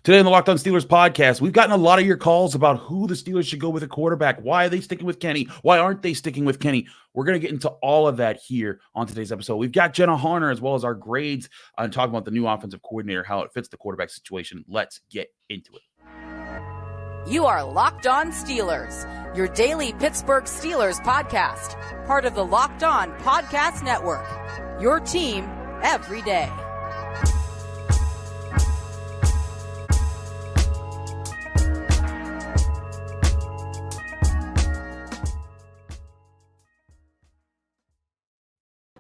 Today on the Locked On Steelers podcast, we've gotten a lot of your calls about who the Steelers should go with a quarterback. Why are they sticking with Kenny? Why aren't they sticking with Kenny? We're going to get into all of that here on today's episode. We've got Jenna Harner as well as our grades on talking about the new offensive coordinator, how it fits the quarterback situation. Let's get into it. You are Locked On Steelers, your daily Pittsburgh Steelers podcast, part of the Locked On Podcast Network, your team every day.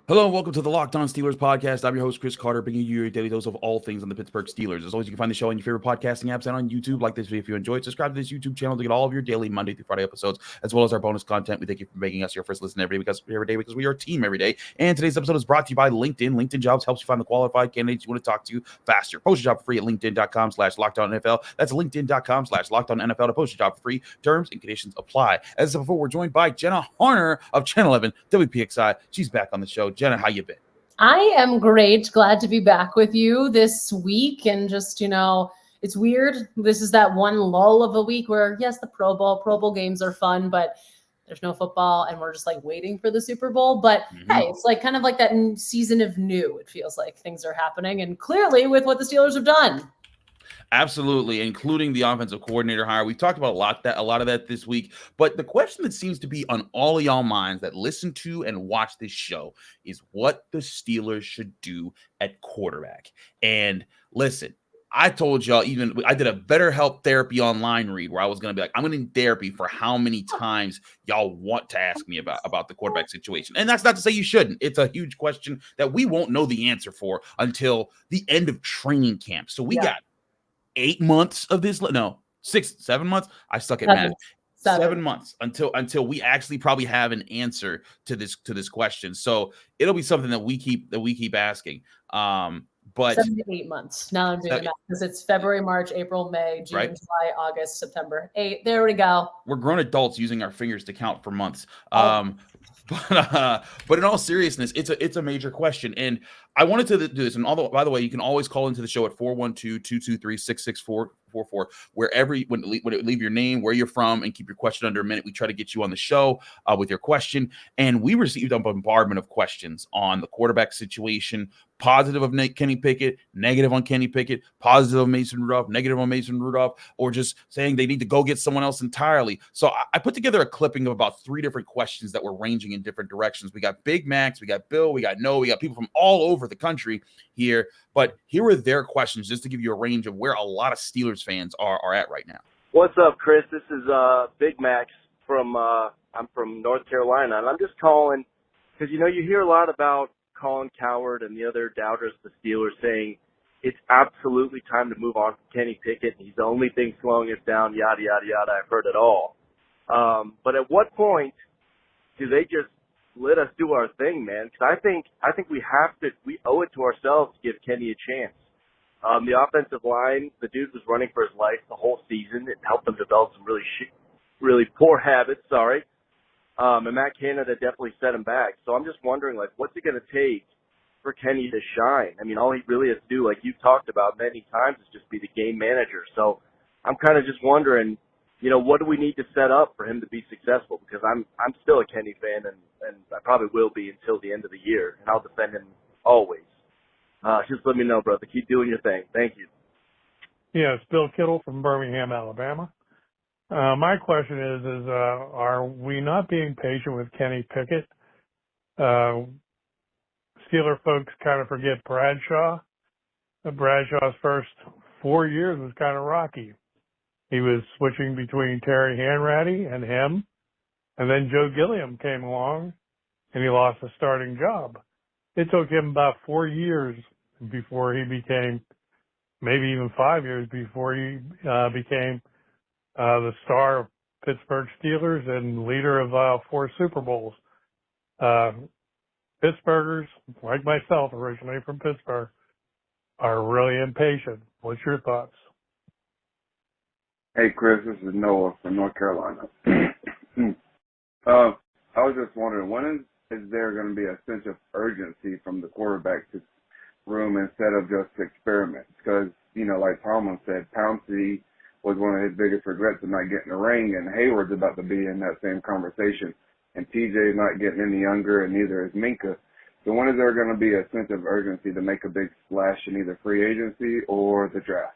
Hello and welcome to the Locked On Steelers podcast. I'm your host, Chris Carter, bringing you your daily dose of all things on the Pittsburgh Steelers. As always, you can find the show on your favorite podcasting apps and on YouTube. Like this video if you enjoyed. Subscribe to this YouTube channel to get all of your daily Monday through Friday episodes, as well as our bonus content. We thank you for making us your first listen every day because we are a team every day. And today's episode is brought to you by LinkedIn. LinkedIn Jobs helps you find the qualified candidates you want to talk to faster. Post your job for free at linkedin.com/LockedOnNFL. That's linkedin.com/LockedOnNFL to post your job for free. Terms and conditions apply. As I said before, we're joined by Jenna Harner of Channel 11 WPXI. She's back on the show. Jenna, how you been? I am great. Glad to be back with you this week. And just, it's weird. This is that one lull of a week where, yes, the Pro Bowl games are fun, but there's no football and we're just like waiting for the Super Bowl. But hey, it's like kind of like that season of new. It feels like things are happening. And clearly with what the Steelers have done. Absolutely, including the offensive coordinator hire. We've talked about a lot of that this week. But the question that seems to be on all of y'all minds that listen to and watch this show is what the Steelers should do at quarterback. And listen, I told y'all, I did a BetterHelp therapy online read where I was going to be like, I'm going to need therapy for how many times y'all want to ask me about the quarterback situation. And that's not to say you shouldn't. It's a huge question that we won't know the answer for until the end of training camp. So we got 8 months of this. No, 7 months. I suck at math. 7 months until we actually probably have an answer to this question. So it'll be something that we keep asking. But 7 to 8 months. Now I'm doing the math because it's February, March, April, May, June, right? July, August, September. 8. There we go. We're grown adults using our fingers to count for months. But in all seriousness, it's a major question. And I wanted to do this. And by the way, you can always call into the show at 412-223-6644, leave your name, where you're from, and keep your question under a minute. We try to get you on the show with your question. And we received a bombardment of questions on the quarterback situation, positive of Kenny Pickett, negative on Kenny Pickett, positive of Mason Rudolph, negative on Mason Rudolph, or just saying they need to go get someone else entirely. So I put together a clipping of about 3 different questions that were ranging in different directions. We got Big Max, we got Bill, we got Noah, we got people from all over the country here. But here are their questions just to give you a range of where a lot of Steelers fans are at right now. What's up, Chris? This is Big Max I'm from North Carolina, and I'm just calling because, you hear a lot about Colin Cowherd and the other doubters of the Steelers saying it's absolutely time to move on from Kenny Pickett. He's the only thing slowing us down, yada, yada, yada. I've heard it all. But at what point do they just let us do our thing, man? Because I think we owe it to ourselves to give Kenny a chance. The offensive line, the dude was running for his life the whole season. It helped him develop some really poor habits, and Matt Canada definitely set him back. So I'm just wondering, what's it going to take for Kenny to shine? I mean, all he really has to do, like you've talked about many times, is just be the game manager. So I'm kind of just wondering, what do we need to set up for him to be successful? Because I'm still a Kenny fan, and I probably will be until the end of the year, and I'll defend him always. Just let me know, brother. Keep doing your thing. Thank you. Yeah, it's Bill Kittle from Birmingham, Alabama. My question is are we not being patient with Kenny Pickett? Steeler folks kind of forget Bradshaw. Bradshaw's first 4 years was kind of rocky. He was switching between Terry Hanratty and him, and then Joe Gilliam came along, and he lost a starting job. It took him about 4 years before he became, maybe even 5 years before he became the star of Pittsburgh Steelers and leader of 4 Super Bowls. Pittsburghers, like myself, originally from Pittsburgh, are really impatient. What's your thoughts? Hey, Chris, this is Noah from North Carolina. I was just wondering, when is there going to be a sense of urgency from the quarterback room instead of just experiments? Because like Tomlin said, Pouncey was one of his biggest regrets of not getting a ring, and Hayward's about to be in that same conversation. And TJ's not getting any younger, and neither is Minka. So when is there going to be a sense of urgency to make a big splash in either free agency or the draft?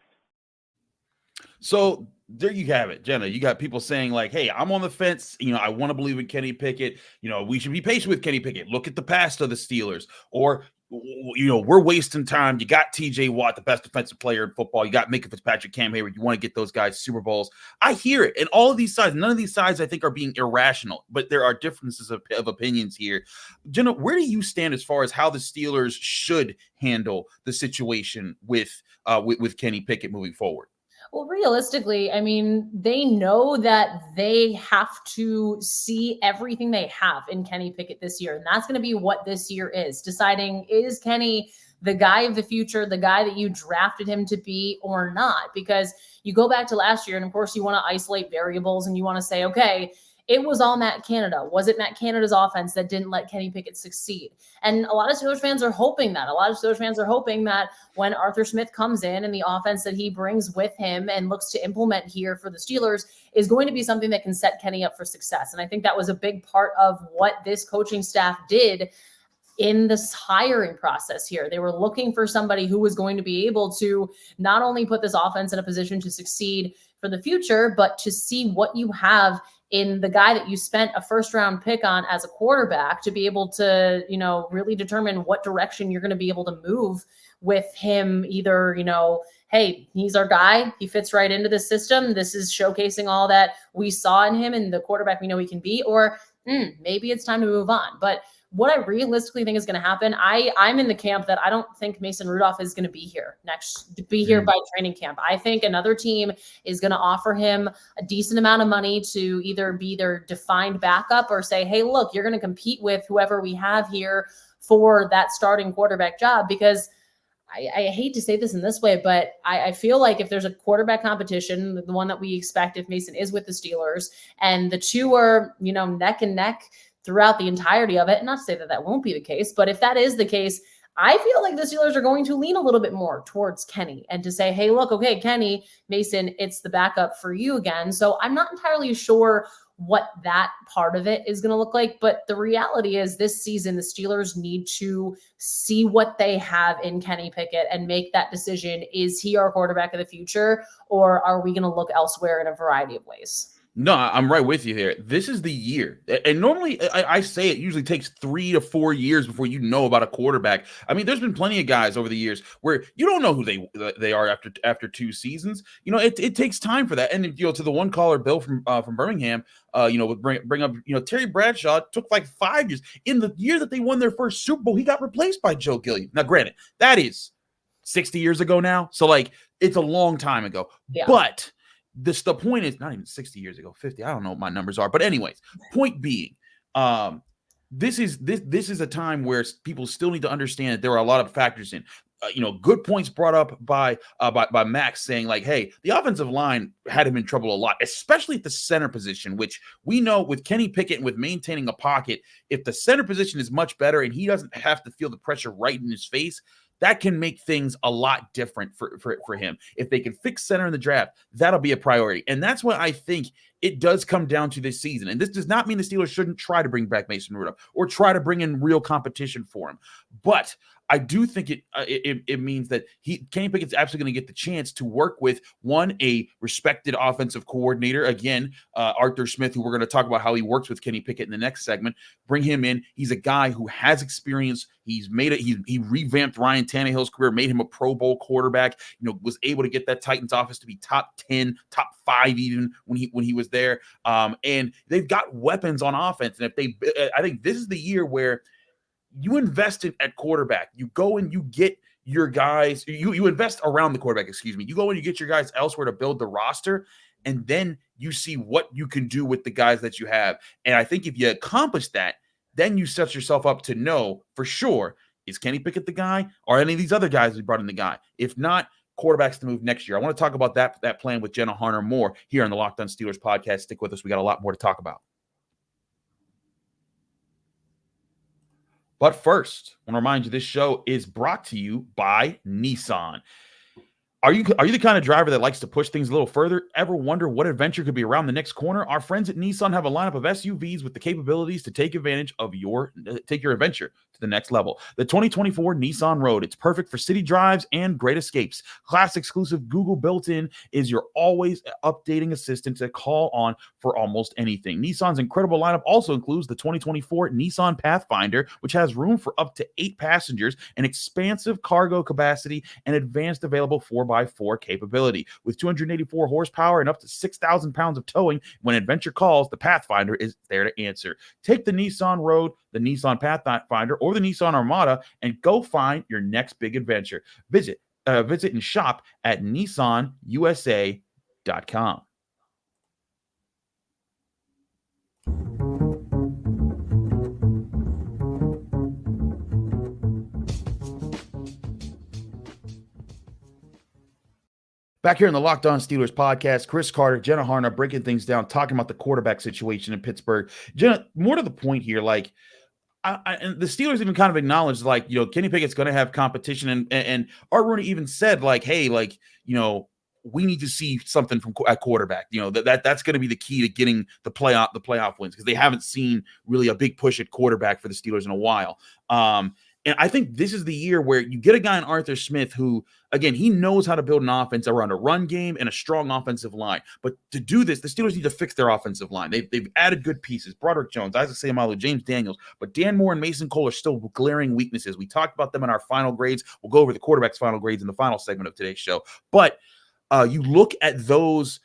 So there you have it, Jenna. You got people saying like, hey, I'm on the fence. I want to believe in Kenny Pickett. We should be patient with Kenny Pickett. Look at the past of the Steelers. Or, we're wasting time. You got TJ Watt, the best defensive player in football. You got Minka Fitzpatrick, Cam Hayward. You want to get those guys Super Bowls. I hear it. And all of these sides, none of these sides I think are being irrational, but there are differences of opinions here. Jenna, where do you stand as far as how the Steelers should handle the situation with Kenny Pickett moving forward? Well, realistically, I mean, they know that they have to see everything they have in Kenny Pickett this year. And that's going to be what this year is, deciding, is Kenny the guy of the future, the guy that you drafted him to be or not? Because you go back to last year, and of course you want to isolate variables and you want to say, okay, it was all Matt Canada. Was it Matt Canada's offense that didn't let Kenny Pickett succeed? And a lot of Steelers fans are hoping that. A lot of Steelers fans are hoping that when Arthur Smith comes in and the offense that he brings with him and looks to implement here for the Steelers is going to be something that can set Kenny up for success. And I think that was a big part of what this coaching staff did in this hiring process here. They were looking for somebody who was going to be able to not only put this offense in a position to succeed for the future, but to see what you have in the guy that you spent a first-round pick on as a quarterback to be able to, really determine what direction you're going to be able to move with him. Either, hey, he's our guy. He fits right into the system. This is showcasing all that we saw in him and the quarterback we know he can be, or maybe it's time to move on. But what I realistically think is going to happen, I'm in the camp that I don't think Mason Rudolph is going to be here by training camp. I think another team is going to offer him a decent amount of money to either be their defined backup or say, hey, look, you're going to compete with whoever we have here for that starting quarterback job. Because I hate to say this in this way, but I feel like if there's a quarterback competition, the one that we expect if Mason is with the Steelers, and the two are, neck and neck throughout the entirety of it. Not to say that that won't be the case, but if that is the case, I feel like the Steelers are going to lean a little bit more towards Kenny and to say, hey, look, okay, Kenny, Mason, it's the backup for you again. So I'm not entirely sure what that part of it is going to look like. But the reality is this season, the Steelers need to see what they have in Kenny Pickett and make that decision. Is he our quarterback of the future, or are we going to look elsewhere in a variety of ways? No, I'm right with you here. This is the year. And normally I say it usually takes 3 to 4 years before you know about a quarterback. I mean, there's been plenty of guys over the years where you don't know who they are after 2 seasons. It takes time for that. And to the one caller, Bill from Birmingham, would bring up, Terry Bradshaw took like 5 years. In the year that they won their first Super Bowl, he got replaced by Joe Gilliam. Now, granted, that is 60 years ago now. So it's a long time ago. Yeah. But the point is not even 60 years ago, 50. I don't know what my numbers are, but anyways, point being, this is a time where people still need to understand that there are a lot of factors in. Good points brought up by Max saying like, hey, the offensive line had him in trouble a lot, especially at the center position, which we know with Kenny Pickett and with maintaining a pocket, if the center position is much better and he doesn't have to feel the pressure right in his face, that can make things a lot different for him. If they can fix center in the draft, that'll be a priority. And that's what I think it does come down to this season. And this does not mean the Steelers shouldn't try to bring back Mason Rudolph or try to bring in real competition for him. But I do think it means that Kenny Pickett's absolutely going to get the chance to work with a respected offensive coordinator. Again, Arthur Smith, who we're going to talk about how he works with Kenny Pickett in the next segment. Bring him in. He's a guy who has experience. He's made it. He revamped Ryan Tannehill's career, made him a Pro Bowl quarterback. Was able to get that Titans offense to be top 10, top 5 even when he was there. And they've got weapons on offense. And I think this is the year where you invest at quarterback. You go and you get your guys. You invest around the quarterback, excuse me. You go and you get your guys elsewhere to build the roster, and then you see what you can do with the guys that you have. And I think if you accomplish that, then you set yourself up to know for sure, is Kenny Pickett the guy or any of these other guys we brought in the guy? If not, quarterbacks to move next year. I want to talk about that plan with Jenna Harner more here on the Locked On Steelers podcast. Stick with us. We got a lot more to talk about. But first, I want to remind you this show is brought to you by Nissan. Are you the kind of driver that likes to push things a little further? Ever wonder what adventure could be around the next corner? Our friends at Nissan have a lineup of SUVs with the capabilities to take advantage of your adventure to the next level. The 2024 Nissan Road. It's perfect for city drives and great escapes. Class exclusive Google built-in is your always updating assistant to call on for almost anything. Nissan's incredible lineup also includes the 2024 Nissan Pathfinder, which has room for up to 8 passengers, an expansive cargo capacity, and advanced available 4x4 capability. With 284 horsepower and up to 6,000 pounds of towing, when adventure calls, the Pathfinder is there to answer. Take the Nissan Road, the Nissan Pathfinder, or the Nissan Armada and go find your next big adventure. Visit and shop at nissanusa.com. Back here in the Locked On Steelers podcast, Chris Carter, Jenna Harner breaking things down, talking about the quarterback situation in Pittsburgh. Jenna, more to the point here, like, and the Steelers even kind of acknowledged, like, Kenny Pickett's going to have competition, and Art Rooney even said, like, hey, like, we need to see something from at quarterback. That's going to be the key to getting the playoff wins, because they haven't seen really a big push at quarterback for the Steelers in a while. And I think this is the year where you get a guy in Arthur Smith who, again, he knows how to build an offense around a run game and a strong offensive line. But to do this, the Steelers need to fix their offensive line. They've added good pieces. Broderick Jones, Isaac Seumalo, James Daniels. But Dan Moore and Mason Cole are still glaring weaknesses. We talked about them in our final grades. We'll go over the quarterback's final grades in the final segment of today's show. But you look at those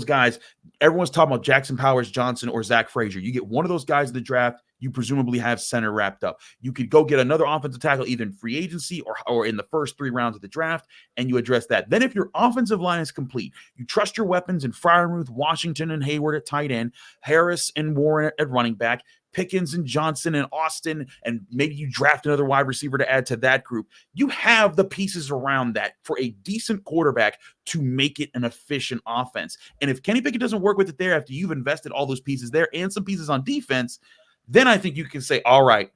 guys, everyone's talking about Jackson Powers Johnson or Zach Frazier. You get one of those guys in the draft, you presumably have center wrapped up. You could go get another offensive tackle either in free agency or in the first 3 rounds of the draft, and you address that. Then if your offensive line is complete, you trust your weapons in Freiermuth, Washington, and Hayward at tight end, Harris and Warren at running back, Pickens and Johnson and Austin, and maybe you draft another wide receiver to add to that group. You have the pieces around that for a decent quarterback to make it an efficient offense. And if Kenny Pickett doesn't work with it there after you've invested all those pieces there and some pieces on defense, then I think you can say, all right,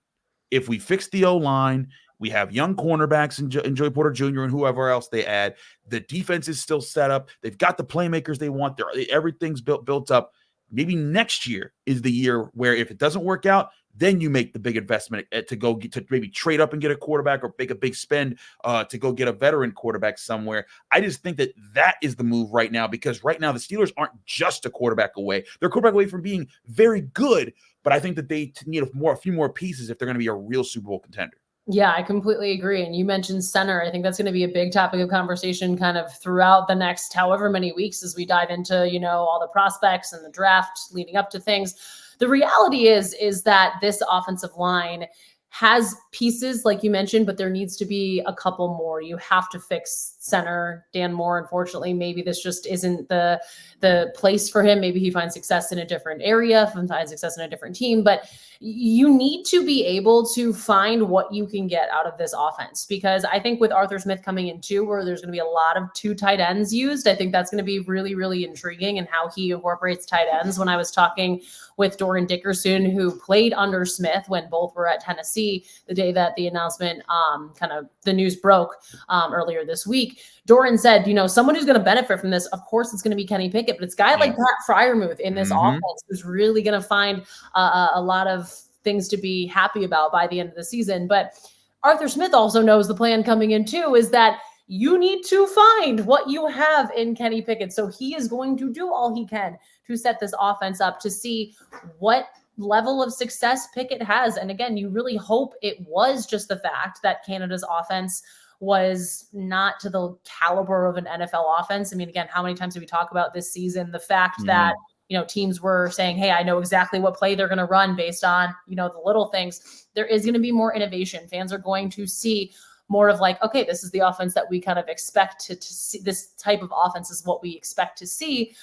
if we fix the O-line, we have young cornerbacks and Joey Porter Jr. and whoever else they add, the defense is still set up. They've got the playmakers they want. Everything's built up. Maybe next year is the year where if it doesn't work out, then you make the big investment to maybe trade up and get a quarterback or make a big spend to go get a veteran quarterback somewhere. I just think that is the move right now, because right now the Steelers aren't just a quarterback away. They're a quarterback away from being very good, but I think that they need a few more pieces if they're going to be a real Super Bowl contender. Yeah, I completely agree. And you mentioned center. I think that's going to be a big topic of conversation kind of throughout the next however many weeks as we dive into, all the prospects and the draft leading up to things. The reality is that this offensive line has pieces, like you mentioned, but there needs to be a couple more. You have to fix center. Dan Moore, unfortunately, maybe this just isn't the place for him. Maybe he finds success in a different area, finds success in a different team, but you need to be able to find what you can get out of this offense, because I think with Arthur Smith coming in too, where there's going to be a lot of 2 tight ends used, I think that's going to be really, really intriguing and how he incorporates tight ends. When I was talking with Doran Dickerson, who played under Smith when both were at Tennessee, the day that the announcement, the news broke earlier this week, Doran said, someone who's going to benefit from this, of course, it's going to be Kenny Pickett, but it's a guy like Pat Freiermuth in this offense who's really going to find a lot of things to be happy about by the end of the season. But Arthur Smith also knows the plan coming in too is that you need to find what you have in Kenny Pickett. So he is going to do all he can to set this offense up to see what level of success Pickett has. And again, you really hope it was just the fact that Canada's offense was not to the caliber of an NFL offense. I mean, again, how many times did we talk about this season? The fact that, teams were saying, hey, I know exactly what play they're going to run based on, the little things. There is going to be more innovation. Fans are going to see more of like, okay, this is the offense that we kind of expect to see. This type of offense is what we expect to see.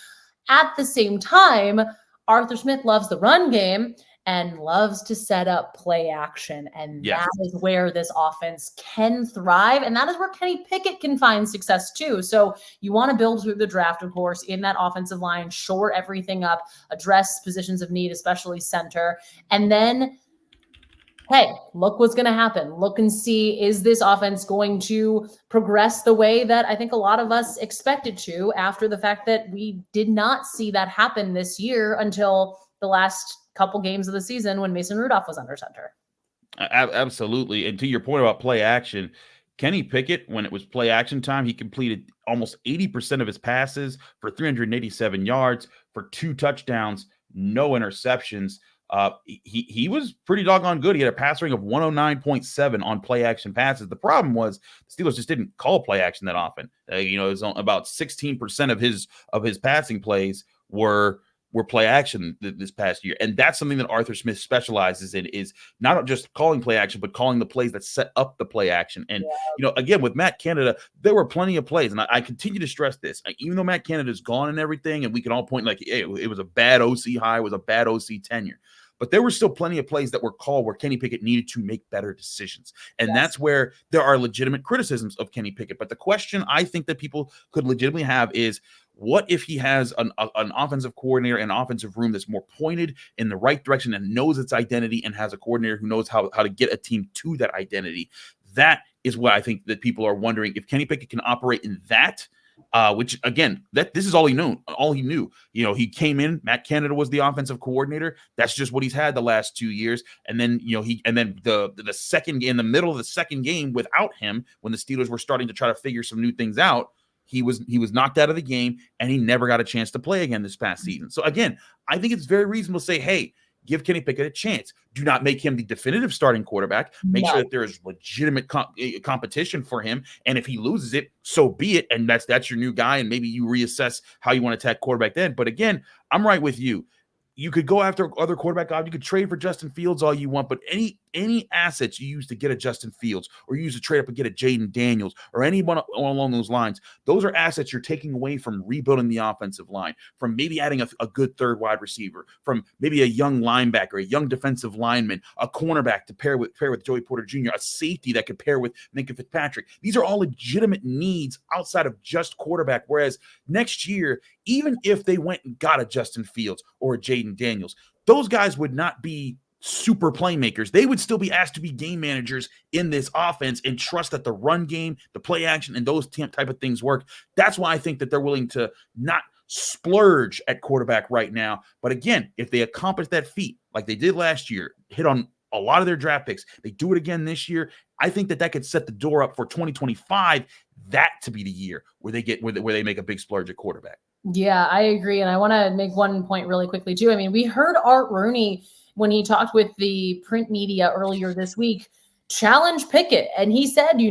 At the same time, Arthur Smith loves the run game and loves to set up play action. And that is where this offense can thrive. And that is where Kenny Pickett can find success too. So you want to build through the draft, of course, in that offensive line, shore everything up, address positions of need, especially center. And then hey, look what's going to happen. Look and see, is this offense going to progress the way that I think a lot of us expected to, after the fact that we did not see that happen this year until the last couple games of the season when Mason Rudolph was under center. Absolutely. And to your point about play action, Kenny Pickett, when it was play action time, he completed almost 80% of his passes for 387 yards, for 2 touchdowns, no interceptions. He was pretty doggone good. He had a pass rating of 109.7 on play action passes. The problem was the Steelers just didn't call play action that often. It was about 16% of his passing plays were play action this past year. And that's something that Arthur Smith specializes in, is not just calling play action, but calling the plays that set up the play action. And, again, with Matt Canada, there were plenty of plays. And I continue to stress this, even though Matt Canada's gone and everything, and we can all point like, hey, it was a bad OC hire, it was a bad OC tenure. But there were still plenty of plays that were called where Kenny Pickett needed to make better decisions. And that's where there are legitimate criticisms of Kenny Pickett. But the question I think that people could legitimately have is, what if he has an offensive coordinator and offensive room that's more pointed in the right direction and knows its identity, and has a coordinator who knows how to get a team to that identity? That is what I think that people are wondering, if Kenny Pickett can operate in that. Which, again, this is all he knew. All he knew. He came in. Matt Canada was the offensive coordinator. That's just what he's had the last 2 years. And then the second, in the middle of the second game without him, when the Steelers were starting to try to figure some new things out, he was knocked out of the game, and he never got a chance to play again this past season. So again, I think it's very reasonable to say, hey, give Kenny Pickett a chance. Do not make him the definitive starting quarterback. Make sure that there is legitimate competition for him. And if he loses it, so be it. And that's your new guy. And maybe you reassess how you want to attack quarterback then. But again, I'm right with you. You could go after other quarterback options. You could trade for Justin Fields all you want, but any assets you use to get a Justin Fields, or you use to trade up and get a Jaden Daniels, or anyone along those lines, those are assets you're taking away from rebuilding the offensive line, from maybe adding a good third wide receiver, from maybe a young linebacker, a young defensive lineman, a cornerback to pair with Joey Porter Jr., a safety that could pair with Minka Fitzpatrick. These are all legitimate needs outside of just quarterback. Whereas next year, even if they went and got a Justin Fields or a Jaden Daniels, those guys would not be super playmakers. They would still be asked to be game managers in this offense and trust that the run game, the play action, and those type of things work. That's why I think that they're willing to not splurge at quarterback right now. But again, if they accomplish that feat like they did last year, hit on a lot of their draft picks, they do it again this year, I think that could set the door up for 2025, that to be the year where they make a big splurge at quarterback. Yeah, I agree. And I want to make one point really quickly too. I mean, we heard Art Rooney, when he talked with the print media earlier this week, challenge Pickett. And he said, he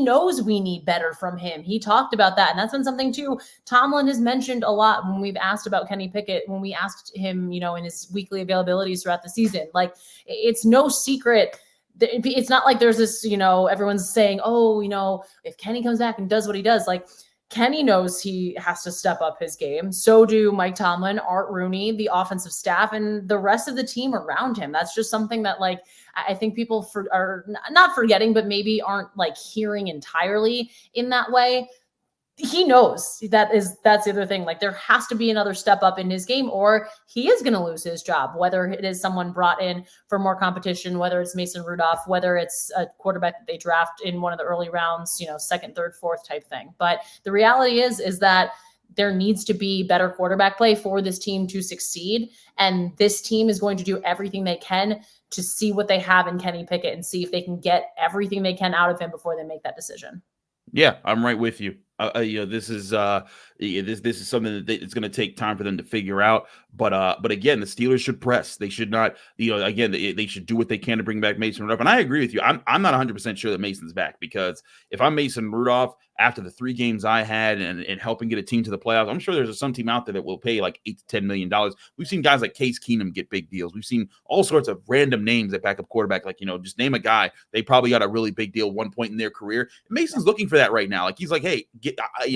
knows we need better from him. He talked about that. And that's been something too Tomlin has mentioned a lot when we've asked about Kenny Pickett, when we asked him, in his weekly availabilities throughout the season. Like, it's no secret. It's not like there's this, everyone's saying, if Kenny comes back and does what he does, like, Kenny knows he has to step up his game. So do Mike Tomlin, Art Rooney, the offensive staff, and the rest of the team around him. That's just something that, like, I think people are not forgetting, but maybe aren't like hearing entirely in that way. He knows that's the other thing. Like, there has to be another step up in his game, or he is going to lose his job, whether it is someone brought in for more competition, whether it's Mason Rudolph, whether it's a quarterback that they draft in one of the early rounds, second, third, fourth type thing. But the reality is that there needs to be better quarterback play for this team to succeed. And this team is going to do everything they can to see what they have in Kenny Pickett and see if they can get everything they can out of him before they make that decision. Yeah, I'm right with you. This is something that it's going to take time for them to figure out. But again, the Steelers should press. They should not. They should do what they can to bring back Mason Rudolph. And I agree with you. I'm not 100% sure that Mason's back, because if I'm Mason Rudolph, after the 3 games I had and helping get a team to the playoffs, I'm sure there's some team out there that will pay like $8 to $10 million. We've seen guys like Case Keenum get big deals. We've seen all sorts of random names at backup quarterback. Like, just name a guy. They probably got a really big deal at one point in their career. And Mason's looking for that right now. Like, he's like, hey,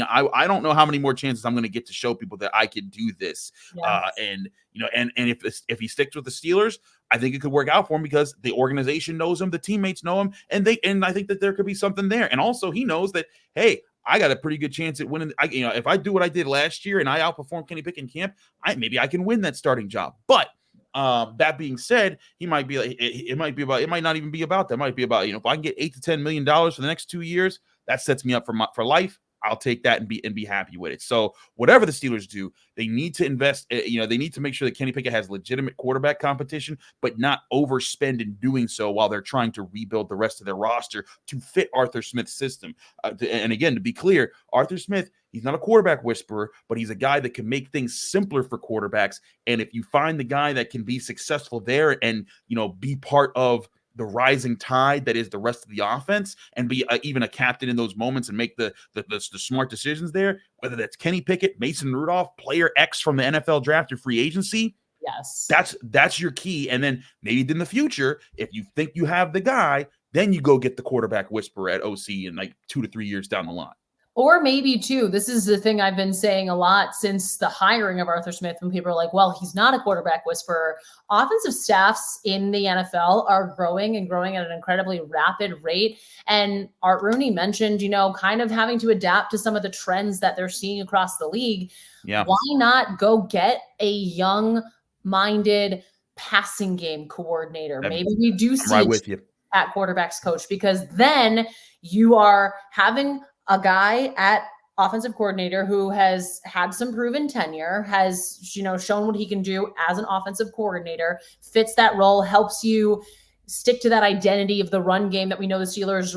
I don't know how many more chances I'm going to get to show people that I can do this. Yes. And if he sticks with the Steelers, I think it could work out for him, because the organization knows him, the teammates know him, and I think that there could be something there. And also, he knows that, hey, I got a pretty good chance at winning. If I do what I did last year and I outperform Kenny Pickett in camp, maybe I can win that starting job. But That being said, he might be like, it might not even be about that. It might be about, if I can get $8 to $10 million for the next 2 years, that sets me up for life. I'll take that and be happy with it. So whatever the Steelers do, they need to invest. They need to make sure that Kenny Pickett has legitimate quarterback competition, but not overspend in doing so while they're trying to rebuild the rest of their roster to fit Arthur Smith's system. And again, to be clear, Arthur Smith, he's not a quarterback whisperer, but he's a guy that can make things simpler for quarterbacks. And if you find the guy that can be successful there and, be part of the rising tide that is the rest of the offense and be even a captain in those moments and make the smart decisions there, whether that's Kenny Pickett, Mason Rudolph, player X from the NFL draft or free agency. Yes. That's your key. And then maybe in the future, if you think you have the guy, then you go get the quarterback whisperer at OC in like 2 to 3 years down the line. Or maybe too, this is the thing I've been saying a lot since the hiring of Arthur Smith, when people are like, well, he's not a quarterback whisperer. Offensive staffs in the NFL are growing and growing at an incredibly rapid rate. And Art Rooney mentioned, kind of having to adapt to some of the trends that they're seeing across the league. Yeah. Why not go get a young-minded passing game coordinator? Maybe we do see right with you at quarterbacks coach, because then you are having a guy at offensive coordinator who has had some proven tenure, has, shown what he can do as an offensive coordinator, fits that role, helps you stick to that identity of the run game that we know the Steelers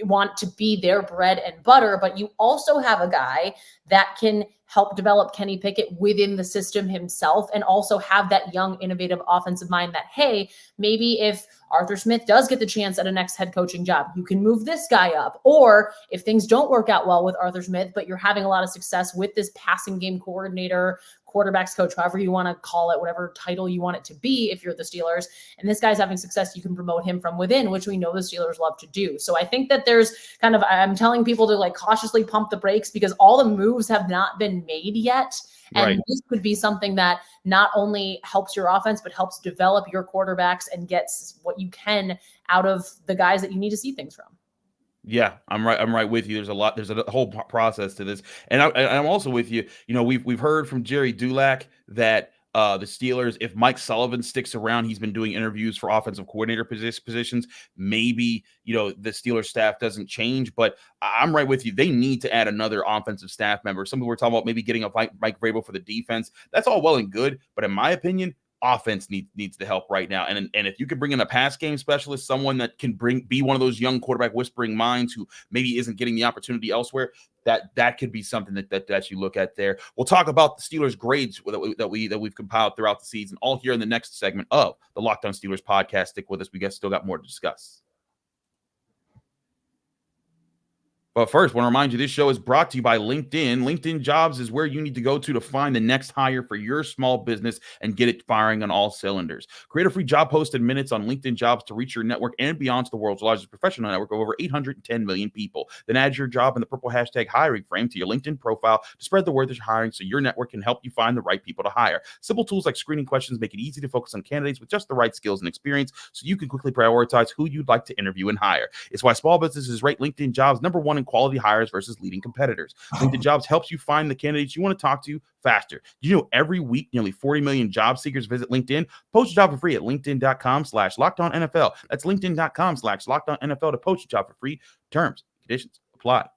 want to be their bread and butter. But you also have a guy that can help develop Kenny Pickett within the system himself, and also have that young, innovative offensive mind that, hey, maybe if Arthur Smith does get the chance at a next head coaching job, you can move this guy up. Or if things don't work out well with Arthur Smith, but you're having a lot of success with this passing game coordinator, quarterbacks coach, however you want to call it, whatever title you want it to be, if you're the Steelers, and this guy's having success, you can promote him from within, which we know the Steelers love to do. So I think that there's I'm telling people to cautiously pump the brakes, because all the moves have not been made yet. And Right. This could be something that not only helps your offense, but helps develop your quarterbacks and gets what you can out of the guys that you need to see things from. Yeah, I'm right with you. There's a whole process to this. And I'm also with you. We've heard from Jerry Dulac that the Steelers, if Mike Sullivan sticks around, he's been doing interviews for offensive coordinator positions. Maybe, the Steelers staff doesn't change, but I'm right with you. They need to add another offensive staff member. Some people were talking about maybe getting a Mike Vrabel for the defense. That's all well and good, but in my opinion, offense needs the help right now. And if you could bring in a pass game specialist, someone that can be one of those young quarterback whispering minds who maybe isn't getting the opportunity elsewhere, that could be something that you look at there. We'll talk about the Steelers grades that we've compiled throughout the season, all here in the next segment of the Locked On Steelers podcast. Stick with us. We still got more to discuss. But first, I want to remind you, this show is brought to you by LinkedIn. LinkedIn Jobs is where you need to go to find the next hire for your small business and get it firing on all cylinders. Create a free job post in minutes on LinkedIn Jobs to reach your network and beyond to the world's largest professional network of over 810 million people. Then add your job in the purple hashtag hiring frame to your LinkedIn profile to spread the word that you're hiring so your network can help you find the right people to hire. Simple tools like screening questions make it easy to focus on candidates with just the right skills and experience so you can quickly prioritize who you'd like to interview and hire. It's why small businesses rate LinkedIn Jobs #1 in quality hires versus leading competitors. LinkedIn Jobs helps you find the candidates you want to talk to faster. Every week, nearly 40 million job seekers visit LinkedIn. Post your job for free at linkedin.com/LockedOnNFL. That's linkedin.com/LockedOnNFL to post your job for free. Terms, conditions apply.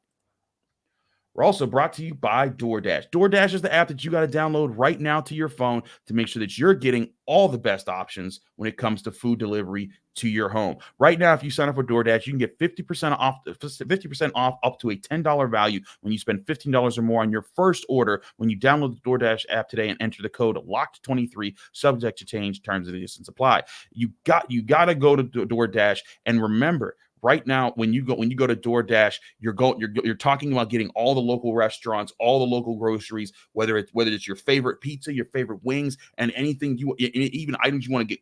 We're also brought to you by DoorDash. DoorDash is the app that you got to download right now to your phone to make sure that you're getting all the best options when it comes to food delivery to your home. Right now, if you sign up for DoorDash, you can get 50% off up to a $10 value when you spend $15 or more on your first order when you download the DoorDash app today and enter the code LOCKED23, subject to change, terms and conditions apply. You got to go to DoorDash, and remember, right now, when you go to DoorDash, you're talking about getting all the local restaurants, all the local groceries, whether it's your favorite pizza, your favorite wings, and anything even items you want to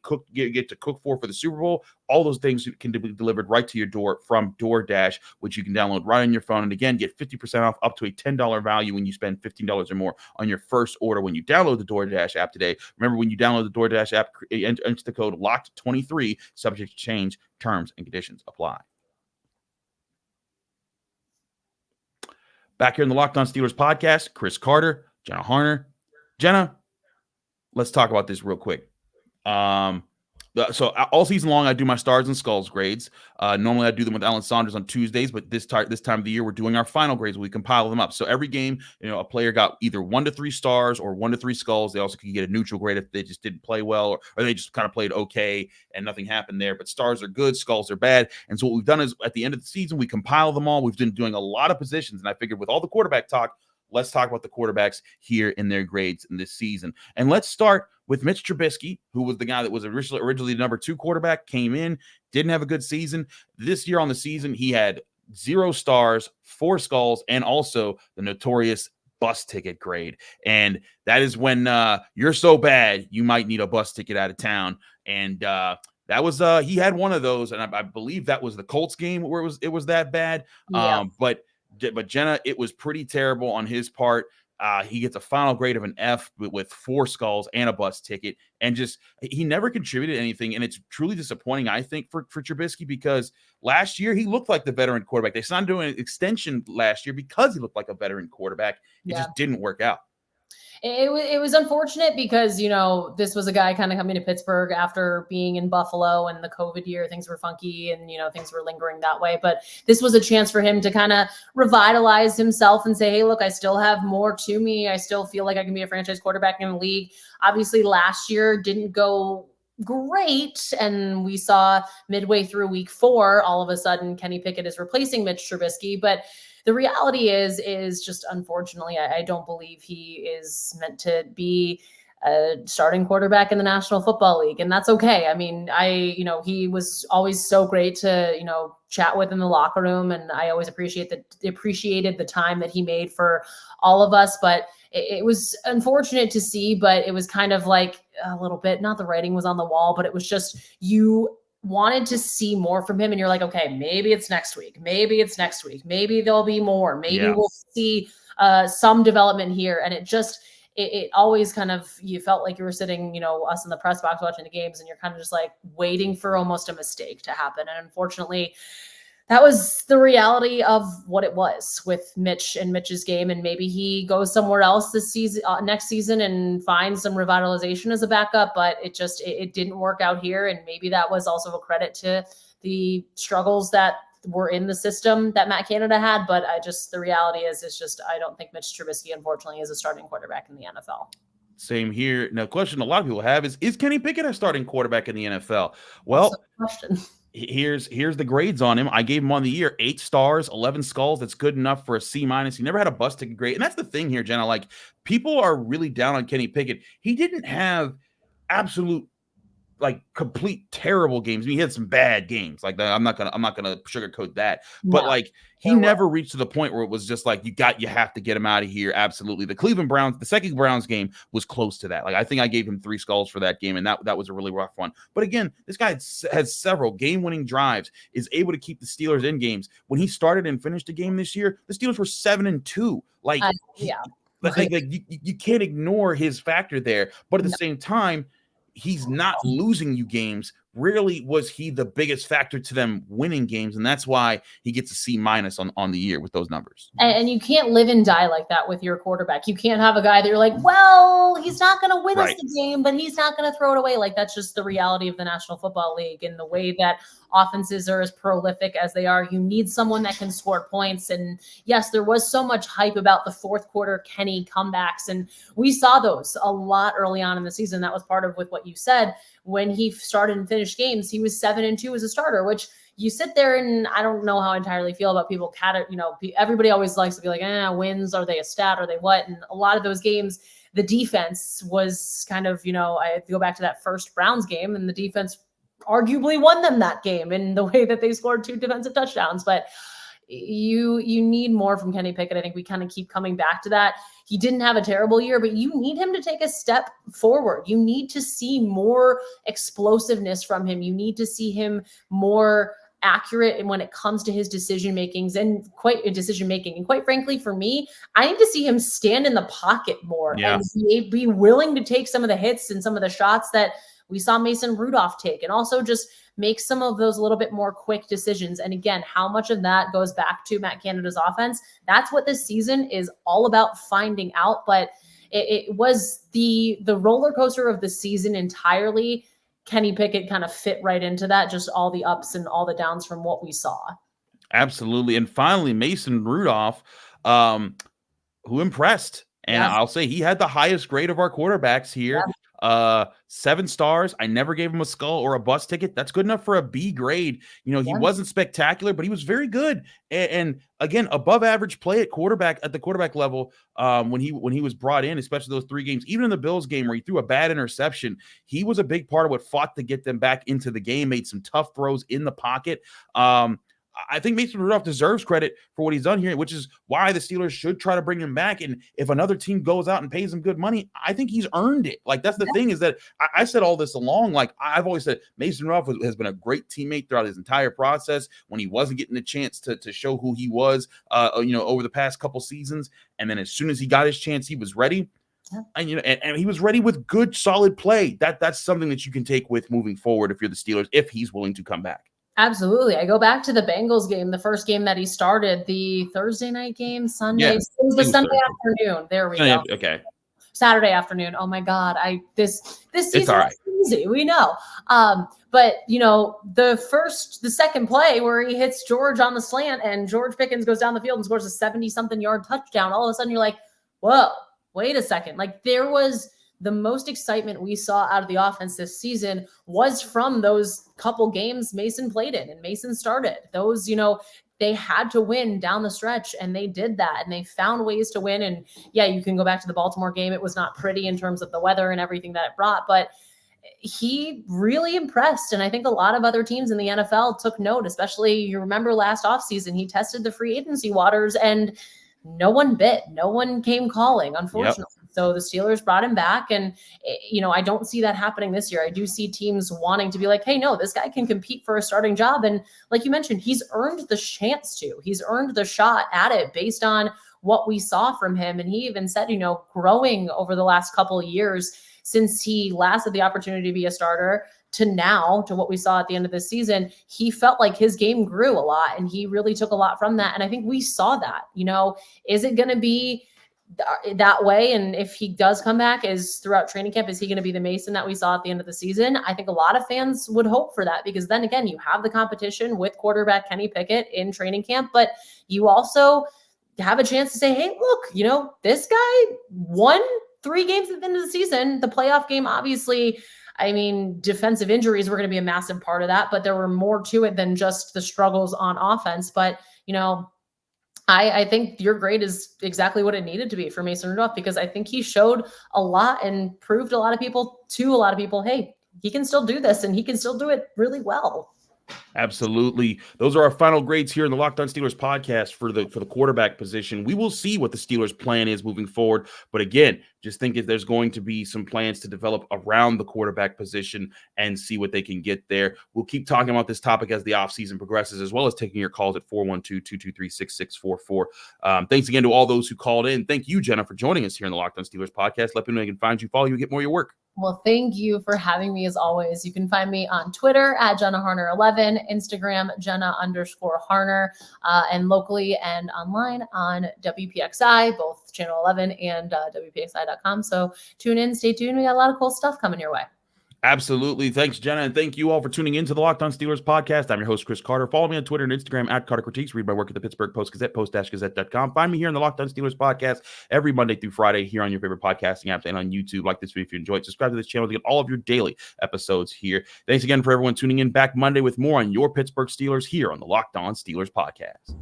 get to cook for the Super Bowl. All those things can be delivered right to your door from DoorDash, which you can download right on your phone. And again, get 50% off up to a $10 value when you spend $15 or more on your first order when you download the DoorDash app today. Remember, when you download the DoorDash app, enter the code LOCKED23, subject to change, terms and conditions apply. Back here in the Locked On Steelers podcast, Chris Carter, Jenna Harner. Jenna, let's talk about this real quick. So all season long, I do my stars and skulls grades. Normally, I do them with Alan Saunders on Tuesdays, but this time of the year, we're doing our final grades. We compile them up. So every game, a player got either 1 to 3 stars or 1 to 3 skulls. They also could get a neutral grade if they just didn't play well, or they just kind of played okay and nothing happened there. But stars are good, skulls are bad. And so what we've done is at the end of the season, we compile them all. We've been doing a lot of positions, and I figured with all the quarterback talk, let's talk about the quarterbacks here in their grades in this season. And let's start with Mitch Trubisky, who was the guy that was originally the number 2 quarterback, came in, didn't have a good season. This year on the season, he had 0 stars, 4 skulls, and also the notorious bus ticket grade. And that is when you're so bad, you might need a bus ticket out of town. And that was he had one of those, and I believe that was the Colts game where it was that bad. Yeah. But Jenna, it was pretty terrible on his part. He gets a final grade of an F with 4 skulls and a bus ticket, and just he never contributed anything. And it's truly disappointing, I think, for Trubisky, because last year he looked like the veteran quarterback. They signed him to an extension last year because he looked like a veteran quarterback. It just didn't work out. It was unfortunate because, this was a guy kind of coming to Pittsburgh after being in Buffalo, and the COVID year, things were funky and, things were lingering that way. But this was a chance for him to kind of revitalize himself and say, hey, look, I still have more to me. I still feel like I can be a franchise quarterback in the league. Obviously, last year didn't go great. And we saw midway through week 4, all of a sudden, Kenny Pickett is replacing Mitch Trubisky. But the reality is just, unfortunately, I don't believe he is meant to be a starting quarterback in the National Football League. And that's okay. I mean, he was always so great to, chat with in the locker room. And I always appreciated the time that he made for all of us. But it was unfortunate to see, but it was kind of like a little bit, not the writing was on the wall, but it was just, you wanted to see more from him, and you're like, okay, maybe it's next week, maybe there'll be more, maybe we'll see some development here. And it always kind of, you felt like you were sitting, us in the press box watching the games, and you're kind of just like waiting for almost a mistake to happen. And unfortunately, that was the reality of what it was with Mitch and Mitch's game. And maybe he goes somewhere else this season, next season, and finds some revitalization as a backup. But it didn't work out here. And maybe that was also a credit to the struggles that were in the system that Matt Canada had. But the reality is I don't think Mitch Trubisky, unfortunately, is a starting quarterback in the NFL. Same here. Now, question a lot of people have is Kenny Pickett a starting quarterback in the NFL? Well, question. Here's the grades on him. I gave him on the year 8 stars, 11 skulls. That's good enough for a C-. He never had a bus ticket grade. And that's the thing here, Jenna. Like, people are really down on Kenny Pickett. He didn't have absolute, complete terrible games. I mean, he had some bad games. Like, I'm not gonna sugarcoat that. But he never reached to the point where it was just like, you have to get him out of here. Absolutely. The second Browns game was close to that. Like, I think I gave him 3 skulls for that game, and that was a really rough one. But again, this guy has several game-winning drives, is able to keep the Steelers in games. When he started and finished a game this year, the Steelers were 7-2. You can't ignore his factor there. But at the same time, he's not losing you games. Rarely was he the biggest factor to them winning games, and that's why he gets a C- on the year with those numbers. And you can't live and die like that with your quarterback. You can't have a guy that you're like, well, he's not going to win us the game, but he's not going to throw it away. Like, that's just the reality of the National Football League and the way that offenses are as prolific as they are. You need someone that can score points. And yes, there was so much hype about the fourth quarter Kenny comebacks, and we saw those a lot early on in the season. That was part of with what you said. When he started and finished games, he was 7-2 as a starter, which you sit there and I don't know how I entirely feel about people. Everybody always likes to be like, wins, are they a stat? Are they what? And a lot of those games, the defense was kind of, I go back to that first Browns game, and the defense arguably won them that game in the way that they scored 2 defensive touchdowns. But you need more from Kenny Pickett. I think we kind of keep coming back to that. He didn't have a terrible year, but you need him to take a step forward. You need to see more explosiveness from him. You need to see him more accurate when it comes to his decision making. And quite frankly, for me, I need to see him stand in the pocket more and be willing to take some of the hits and some of the shots that we saw Mason Rudolph take, and also just make some of those a little bit more quick decisions. And again, how much of that goes back to Matt Canada's offense? That's what this season is all about finding out. But it was the roller coaster of the season entirely Kenny Pickett kind of fit right into that, just all the ups and all the downs from what we saw. Absolutely. And finally, Mason Rudolph, who impressed. And Yes. I'll say he had the highest grade of our quarterbacks here. 7 stars. I never gave him a skull or a bus ticket. That's good enough for a B grade. He wasn't spectacular, but he was very good. And again, above average play at the quarterback level when he was brought in, especially those 3 games. Even in the Bills game where he threw a bad interception, he was a big part of what fought to get them back into the game, made some tough throws in the pocket. I think Mason Rudolph deserves credit for what he's done here, which is why the Steelers should try to bring him back. And if another team goes out and pays him good money, I think he's earned it. Like, that's the thing, is that I said all this along. Like, I've always said Mason Rudolph has been a great teammate throughout his entire process when he wasn't getting a chance to show who he was, over the past couple seasons. And then as soon as he got his chance, he was ready. And and he was ready with good, solid play. That's something that you can take with moving forward if you're the Steelers, if he's willing to come back. Absolutely. I go back to the Bengals game, the first game that he started, the Thursday night game, Sunday. Yeah, it was the Sunday Thursday. afternoon. There we go. Okay. Saturday afternoon. Oh my God. This season all right. is easy. We know. But the second play where he hits George on the slant and George Pickens goes down the field and scores a 70-something yard touchdown. All of a sudden you're like, whoa, wait a second. Like, there was the most excitement we saw out of the offense this season was from those couple games Mason played in and Mason started. Those, they had to win down the stretch, and they did that, and they found ways to win. And yeah, you can go back to the Baltimore game. It was not pretty in terms of the weather and everything that it brought, but he really impressed. And I think a lot of other teams in the NFL took note, especially, you remember last offseason, he tested the free agency waters and no one bit. No one came calling, unfortunately. Yep. So the Steelers brought him back. And, I don't see that happening this year. I do see teams wanting to be like, hey, no, this guy can compete for a starting job. And like you mentioned, he's earned the chance to. He's earned the shot at it based on what we saw from him. And he even said, growing over the last couple of years since he last had the opportunity to be a starter to now, to what we saw at the end of the season, he felt like his game grew a lot and he really took a lot from that. And I think we saw that. Is it going to be that way? And if he does come back, is throughout training camp, is he going to be the Mason that we saw at the end of the season? I think a lot of fans would hope for that, because then again, you have the competition with quarterback Kenny Pickett in training camp, but you also have a chance to say, hey, look, this guy won 3 games at the end of the season. The playoff game, obviously, defensive injuries were going to be a massive part of that, but there were more to it than just the struggles on offense. But, I think your grade is exactly what it needed to be for Mason Rudolph, because I think he showed a lot and proved to a lot of people, hey, he can still do this and he can still do it really well. Absolutely. Those are our final grades here in the Locked On Steelers podcast for the quarterback position. We will see what the Steelers' plan is moving forward. But again, just think if there's going to be some plans to develop around the quarterback position and see what they can get there. We'll keep talking about this topic as the offseason progresses, as well as taking your calls at 412-223-6644. Thanks again to all those who called in. Thank you, Jenna, for joining us here in the Locked On Steelers podcast. Let me know they can find you, follow you, get more of your work. Well, thank you for having me as always. You can find me on Twitter at Jenna Harner 11, Instagram, Jenna_Harner, and locally and online on WPXI, both Channel 11 and WPXI.com. So tune in, stay tuned. We got a lot of cool stuff coming your way. Absolutely. Thanks, Jenna. And thank you all for tuning into the Locked On Steelers podcast. I'm your host, Chris Carter. Follow me on Twitter and Instagram at Carter Critiques. Read my work at the Pittsburgh Post-Gazette, post-gazette.com. Find me here in the Locked On Steelers podcast every Monday through Friday here on your favorite podcasting apps and on YouTube. Like this video if you enjoyed. Subscribe to this channel to get all of your daily episodes here. Thanks again for everyone tuning in. Back Monday with more on your Pittsburgh Steelers here on the Locked On Steelers podcast.